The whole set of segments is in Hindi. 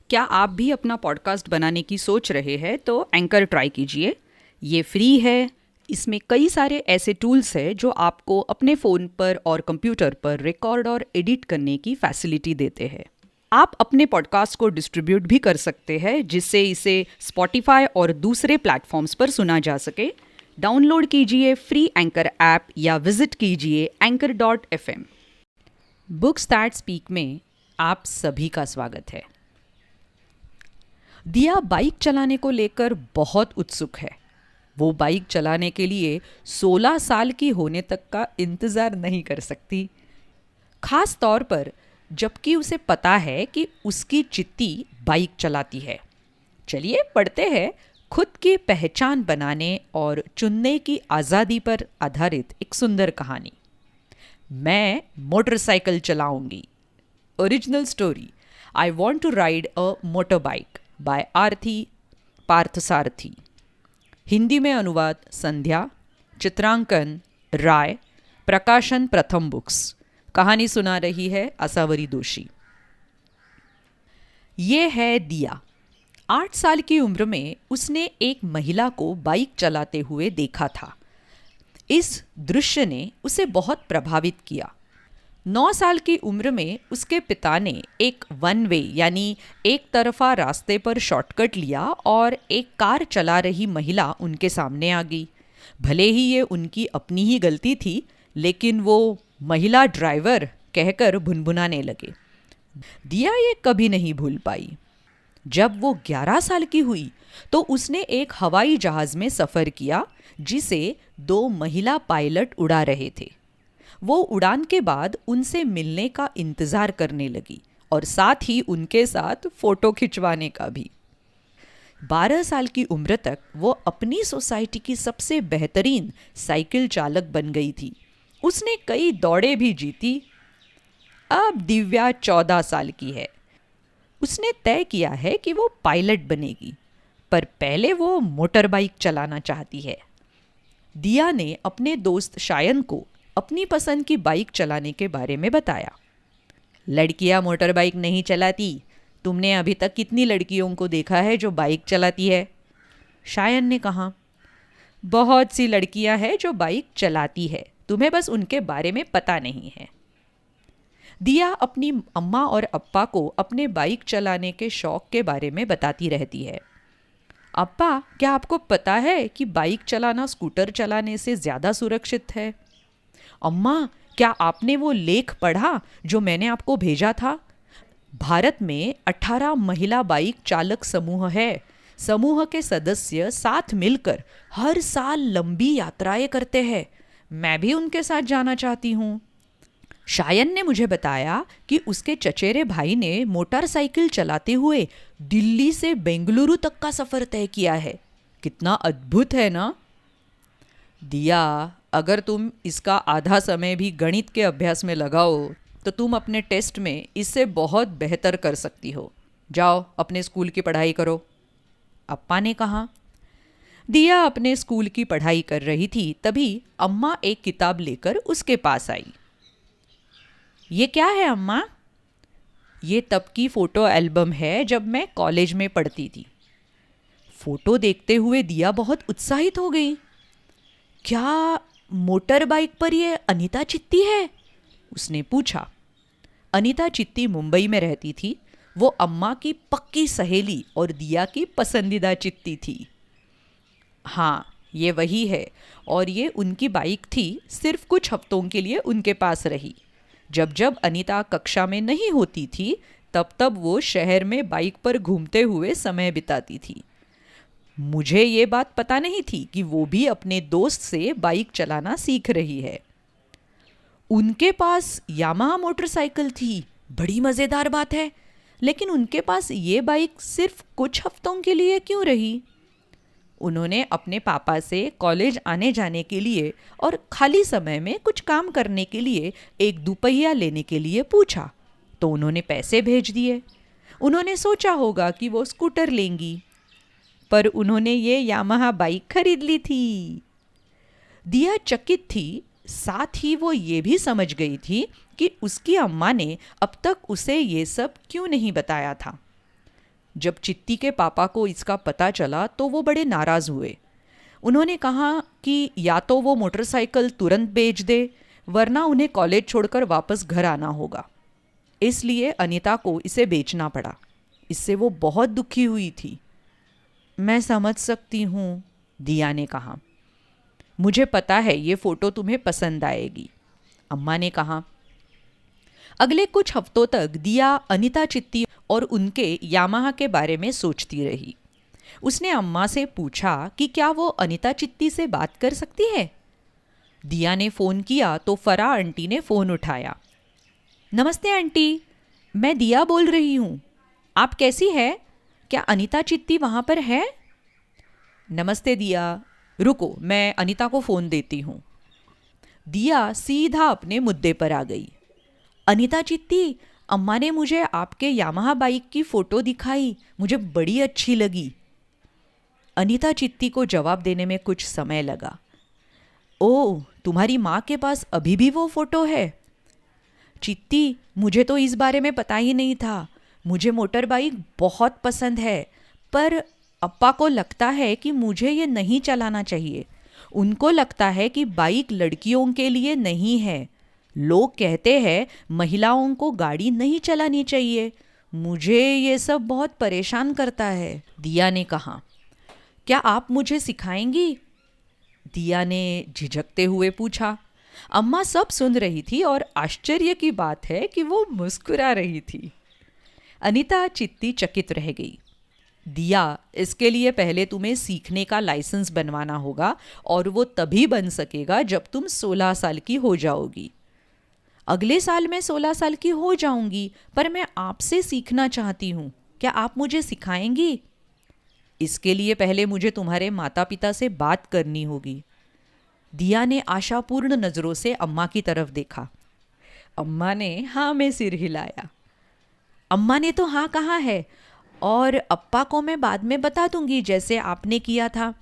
क्या आप भी अपना पॉडकास्ट बनाने की सोच रहे हैं तो एंकर ट्राई कीजिए। ये फ्री है। इसमें कई सारे ऐसे टूल्स हैं जो आपको अपने फ़ोन पर और कंप्यूटर पर रिकॉर्ड और एडिट करने की फैसिलिटी देते हैं। आप अपने पॉडकास्ट को डिस्ट्रीब्यूट भी कर सकते हैं जिससे इसे स्पॉटिफाई और दूसरे प्लेटफॉर्म्स पर सुना जा सके। डाउनलोड कीजिए फ्री एंकर ऐप या विजिट कीजिए anchor.fm। बुक्स दैट स्पीक में आप सभी का स्वागत है। दिया बाइक चलाने को लेकर बहुत उत्सुक है। वो बाइक चलाने के लिए 16 साल की होने तक का इंतज़ार नहीं कर सकती, खास तौर पर जबकि उसे पता है कि उसकी चिट्टी बाइक चलाती है। चलिए पढ़ते हैं खुद की पहचान बनाने और चुनने की आज़ादी पर आधारित एक सुंदर कहानी। मैं मोटरसाइकिल चलाऊंगी। Original story I want to ride a motorbike by Aarti Parthasarathy. Hindi में अनुवाद संध्या, चित्रांकन राय, प्रकाशन प्रथम बुक्स। कहानी सुना रही है आसावरी दोषी। ये है दिया। 8 साल की उम्र में उसने एक महिला को बाइक चलाते हुए देखा था। इस दृश्य ने उसे बहुत प्रभावित किया। 9 साल की उम्र में उसके पिता ने एक वन वे यानी एक तरफा रास्ते पर शॉर्टकट लिया और एक कार चला रही महिला उनके सामने आ गई। भले ही ये उनकी अपनी ही गलती थी, लेकिन वो महिला ड्राइवर कहकर भुनभुनाने लगे। दिया ये कभी नहीं भूल पाई। जब वो 11 साल की हुई तो उसने एक हवाई जहाज़ में सफ़र किया जिसे 2 महिला पायलट उड़ा रहे थे। वो उड़ान के बाद उनसे मिलने का इंतज़ार करने लगी और साथ ही उनके साथ फ़ोटो खिंचवाने का भी। 12 साल की उम्र तक वो अपनी सोसाइटी की सबसे बेहतरीन साइकिल चालक बन गई थी। उसने कई दौड़ें भी जीती। अब दिव्या 14 साल की है। उसने तय किया है कि वो पायलट बनेगी, पर पहले वो मोटर बाइक चलाना चाहती है। दिया ने अपने दोस्त शायन को अपनी पसंद की बाइक चलाने के बारे में बताया। लड़कियां मोटर बाइक नहीं चलाती। तुमने अभी तक कितनी लड़कियों को देखा है जो बाइक चलाती है? शायन ने कहा, बहुत सी लड़कियां हैं जो बाइक चलाती है, तुम्हें बस उनके बारे में पता नहीं है। दिया अपनी अम्मा और अप्पा को अपने बाइक चलाने के शौक के बारे में बताती रहती है। अप्पा, क्या आपको पता है कि बाइक चलाना स्कूटर चलाने से ज़्यादा सुरक्षित है? अम्मा, क्या आपने वो लेख पढ़ा जो मैंने आपको भेजा था? भारत में 18 महिला बाइक चालक समूह है। समूह के सदस्य साथ मिलकर हर साल लंबी यात्राएं करते हैं। मैं भी उनके साथ जाना चाहती हूँ। शायन ने मुझे बताया कि उसके चचेरे भाई ने मोटरसाइकिल चलाते हुए दिल्ली से बेंगलुरु तक का सफ़र तय किया है। कितना अद्भुत है ना? दिया, अगर तुम इसका आधा समय भी गणित के अभ्यास में लगाओ तो तुम अपने टेस्ट में इससे बहुत बेहतर कर सकती हो। जाओ अपने स्कूल की पढ़ाई करो, अप्पा ने कहा। दिया अपने स्कूल की पढ़ाई कर रही थी, तभी अम्मा एक किताब लेकर उसके पास आई। ये क्या है अम्मा? ये तब की फ़ोटो एल्बम है जब मैं कॉलेज में पढ़ती थी। फ़ोटो देखते हुए दिया बहुत उत्साहित हो गई। क्या मोटर बाइक पर ये अनीता चित्ती है? उसने पूछा। अनीता चित्ती मुंबई में रहती थी। वो अम्मा की पक्की सहेली और दिया की पसंदीदा चित्ती थी। हाँ, ये वही है और ये उनकी बाइक थी। सिर्फ कुछ हफ्तों के लिए उनके पास रही। जब जब अनीता कक्षा में नहीं होती थी तब तब वो शहर में बाइक पर घूमते हुए समय बिताती थी। मुझे ये बात पता नहीं थी कि वो भी अपने दोस्त से बाइक चलाना सीख रही है। उनके पास यामाहा मोटरसाइकिल थी। बड़ी मज़ेदार बात है। लेकिन उनके पास ये बाइक सिर्फ कुछ हफ्तों के लिए क्यों रही? उन्होंने अपने पापा से कॉलेज आने जाने के लिए और खाली समय में कुछ काम करने के लिए एक दुपहिया लेने के लिए पूछा, तो उन्होंने पैसे भेज दिए। उन्होंने सोचा होगा कि वो स्कूटर लेंगी, पर उन्होंने ये यामाहा बाइक खरीद ली थी। दिया चकित थी, साथ ही वो ये भी समझ गई थी कि उसकी अम्मा ने अब तक उसे ये सब क्यों नहीं बताया था। जब चित्ती के पापा को इसका पता चला तो वो बड़े नाराज़ हुए। उन्होंने कहा कि या तो वो मोटरसाइकिल तुरंत बेच दे, वरना उन्हें कॉलेज छोड़कर वापस घर आना होगा। इसलिए अनीता को इसे बेचना पड़ा। इससे वो बहुत दुखी हुई थी। मैं समझ सकती हूँ, दिया ने कहा। मुझे पता है ये फ़ोटो तुम्हें पसंद आएगी, अम्मा ने कहा। अगले कुछ हफ्तों तक दिया अनीता चित्ती और उनके यामाहा के बारे में सोचती रही। उसने अम्मा से पूछा कि क्या वो अनीता चित्ती से बात कर सकती है। दिया ने फ़ोन किया तो फरा आंटी ने फ़ोन उठाया। नमस्ते आंटी, मैं दिया बोल रही हूँ। आप कैसी है? क्या अनीता चित्ती वहाँ पर है? नमस्ते दिया, रुको मैं अनीता को फ़ोन देती हूँ। दिया सीधा अपने मुद्दे पर आ गई। अनीता चित्ती, अम्मा ने मुझे आपके यामाहा बाइक की फ़ोटो दिखाई, मुझे बड़ी अच्छी लगी। अनीता चित्ती को जवाब देने में कुछ समय लगा। ओह, तुम्हारी माँ के पास अभी भी वो फ़ोटो है? चित्ती, मुझे तो इस बारे में पता ही नहीं था। मुझे मोटर बाइक बहुत पसंद है, पर अप्पा को लगता है कि मुझे ये नहीं चलाना चाहिए। उनको लगता है कि बाइक लड़कियों के लिए नहीं है। लोग कहते हैं महिलाओं को गाड़ी नहीं चलानी चाहिए। मुझे ये सब बहुत परेशान करता है, दिया ने कहा। क्या आप मुझे सिखाएंगी? दिया ने झिझकते हुए पूछा। अम्मा सब सुन रही थी और आश्चर्य की बात है कि वो मुस्कुरा रही थी। अनीता चित्ती चकित रह गई। दिया, इसके लिए पहले तुम्हें सीखने का लाइसेंस बनवाना होगा और वो तभी बन सकेगा जब तुम 16 साल की हो जाओगी। अगले साल मैं 16 साल की हो जाऊंगी, पर मैं आपसे सीखना चाहती हूँ। क्या आप मुझे सिखाएंगी? इसके लिए पहले मुझे तुम्हारे माता पिता से बात करनी होगी। दिया ने आशापूर्ण नज़रों से अम्मा की तरफ देखा। अम्मा ने हाँ में सिर हिलाया। अम्मा ने तो हाँ कहा है, और अप्पा को मैं बाद में बता दूंगी जैसे आपने किया था,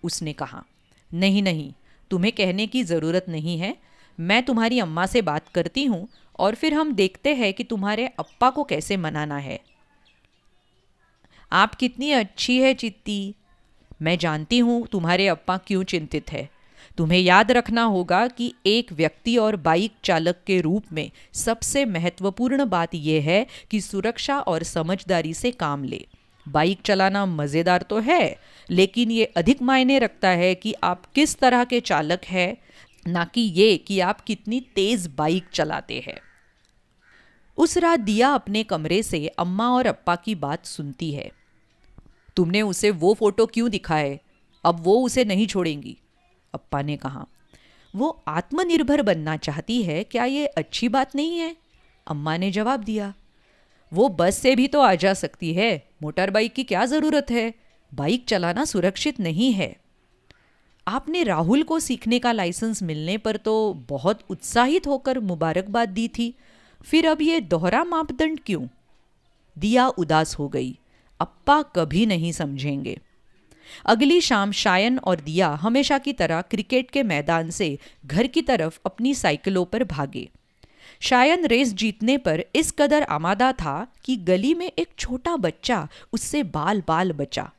उसने कहा। नहीं नहीं, तुम्हें कहने की ज़रूरत नहीं है। मैं तुम्हारी अम्मा से बात करती हूँ और फिर हम देखते हैं कि तुम्हारे अप्पा को कैसे मनाना है। आप कितनी अच्छी है चित्ती। मैं जानती हूँ तुम्हारे अप्पा क्यों चिंतित है। तुम्हें याद रखना होगा कि एक व्यक्ति और बाइक चालक के रूप में सबसे महत्वपूर्ण बात यह है कि सुरक्षा और समझदारी से काम ले। बाइक चलाना मज़ेदार तो है, लेकिन ये अधिक मायने रखता है कि आप किस तरह के चालक हैं, ना कि ये कि आप कितनी तेज़ बाइक चलाते हैं। उस रात दिया अपने कमरे से अम्मा और अप्पा की बात सुनती है। तुमने उसे वो फ़ोटो क्यों दिखाए? अब वो उसे नहीं छोड़ेंगी, अप्पा ने कहा। वो आत्मनिर्भर बनना चाहती है, क्या ये अच्छी बात नहीं है? अम्मा ने जवाब दिया। वो बस से भी तो आ जा सकती है, मोटर बाइक की क्या ज़रूरत है? बाइक चलाना सुरक्षित नहीं है। आपने राहुल को सीखने का लाइसेंस मिलने पर तो बहुत उत्साहित होकर मुबारकबाद दी थी, फिर अब ये दोहरा मापदंड क्यों? दिया उदास हो गई। अप्पा कभी नहीं समझेंगे। अगली शाम शायन और दिया हमेशा की तरह क्रिकेट के मैदान से घर की तरफ अपनी साइकिलों पर भागे। शायन रेस जीतने पर इस कदर आमादा था कि गली में एक छोटा बच्चा उससे बाल बाल बचा।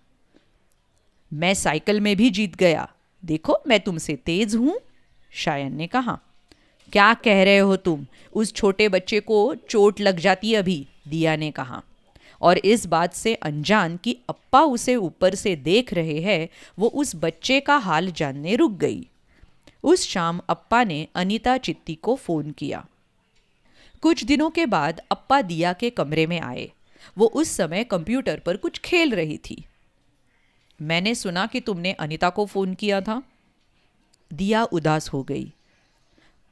मैं साइकिल में भी जीत गया, देखो मैं तुमसे तेज हूं, शायन ने कहा। क्या कह रहे हो तुम? उस छोटे बच्चे को चोट लग जाती अभी, दिया ने कहा। और इस बात से अनजान कि अप्पा उसे ऊपर से देख रहे हैं, वो उस बच्चे का हाल जानने रुक गई। उस शाम अप्पा ने अनीता चित्ती को फ़ोन किया। कुछ दिनों के बाद अप्पा दिया के कमरे में आए। वो उस समय कंप्यूटर पर कुछ खेल रही थी। मैंने सुना कि तुमने अनीता को फ़ोन किया था। दिया उदास हो गई।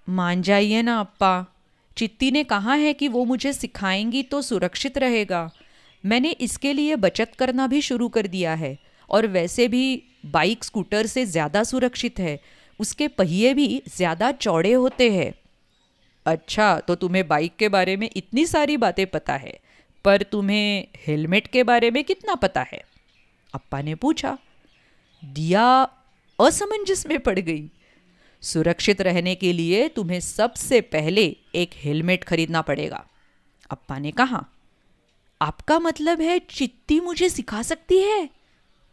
मान जाइए ना अप्पा, चित्ती ने कहा है कि वो मुझे सिखाएंगी तो सुरक्षित रहेगा। मैंने इसके लिए बचत करना भी शुरू कर दिया है, और वैसे भी बाइक स्कूटर से ज़्यादा सुरक्षित है, उसके पहिए भी ज़्यादा चौड़े होते हैं। अच्छा, तो तुम्हें बाइक के बारे में इतनी सारी बातें पता है, पर तुम्हें हेलमेट के बारे में कितना पता है? अप्पा ने पूछा। दिया असमंजस में पड़ गई। सुरक्षित रहने के लिए तुम्हें सबसे पहले एक हेलमेट खरीदना पड़ेगा, अप्पा ने कहा। आपका मतलब है चित्ती मुझे सिखा सकती है?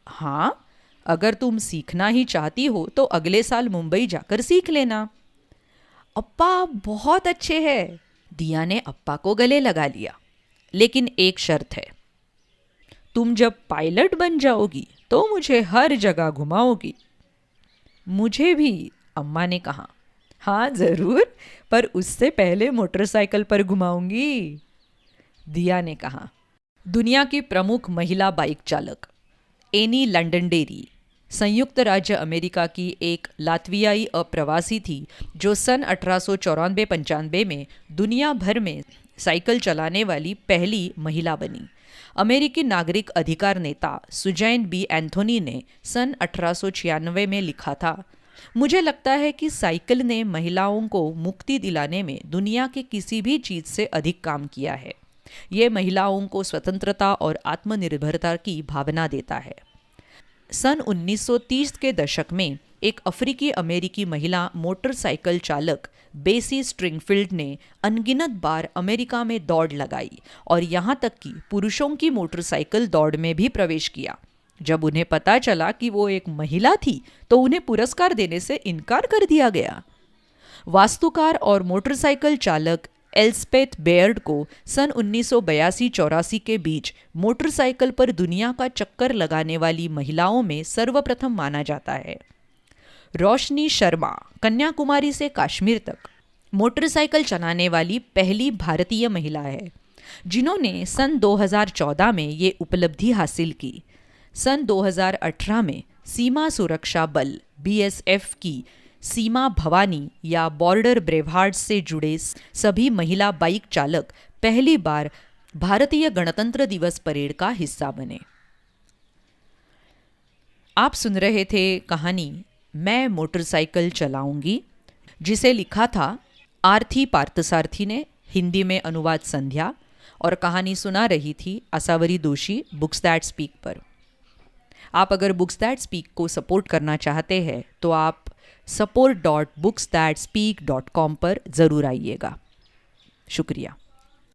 हाँ, अगर तुम सीखना ही चाहती हो तो अगले साल मुंबई जाकर सीख लेना। अप्पा बहुत अच्छे हैं। दिया ने अप्पा को गले लगा लिया। लेकिन एक शर्त है, तुम जब पायलट बन जाओगी तो मुझे हर जगह घुमाओगी। मुझे भी, अम्मा ने कहा। हाँ जरूर, पर उससे पहले मोटरसाइकिल पर घुमाऊंगी, दिया ने कहा। दुनिया की प्रमुख महिला बाइक चालक एनी लंडनडेरी संयुक्त राज्य अमेरिका की एक लात्वियाई अप्रवासी थी जो सन 1894-95 में दुनिया भर में साइकिल चलाने वाली पहली महिला बनी। अमेरिकी नागरिक अधिकार नेता सुजैन बी एंथोनी ने सन 1896 में लिखा था, मुझे लगता है कि साइकिल ने महिलाओं को मुक्ति दिलाने में दुनिया के किसी भी चीज़ से अधिक काम किया है। ये महिलाओं को स्वतंत्रता और आत्मनिर्भरता की भावना देता है। सन 1930 के दशक में एक अफ्रीकी अमेरिकी महिला मोटरसाइकिल चालक बेसी स्ट्रिंगफील्ड ने अनगिनत बार अमेरिका में दौड़ लगाई और यहाँ तक कि पुरुषों की मोटरसाइकिल दौड़ में भी प्रवेश किया। जब उन्हें पता चला कि वो एक महिला थी तो उन्हें पुरस्कार देने से इनकार कर दिया गया। वास्तुकार और मोटरसाइकिल चालक एल्स्पेथ बेयर्ड को सन 1982-84 के बीच मोटरसाइकिल पर दुनिया का चक्कर लगाने वाली महिलाओं में सर्वप्रथम माना जाता है। रोशनी शर्मा कन्याकुमारी से कश्मीर तक मोटरसाइकिल चलाने वाली पहली भारतीय महिला है जिन्होंने सन 2014 में ये उपलब्धि हासिल की। सन 2018 में सीमा सुरक्षा बल BSF की सीमा भवानी या बॉर्डर ब्रेवहार्ड्स से जुड़े सभी महिला बाइक चालक पहली बार भारतीय गणतंत्र दिवस परेड का हिस्सा बने। आप सुन रहे थे कहानी मैं मोटरसाइकिल चलाऊंगी, जिसे लिखा था आरती पार्थसारथी ने, हिंदी में अनुवाद संध्या, और कहानी सुना रही थी आसावरी दोषी बुक्स दैट स्पीक पर। आप अगर बुक्स दैट स्पीक को सपोर्ट करना चाहते हैं तो आप support.booksthatspeak.com पर ज़रूर आइएगा। शुक्रिया।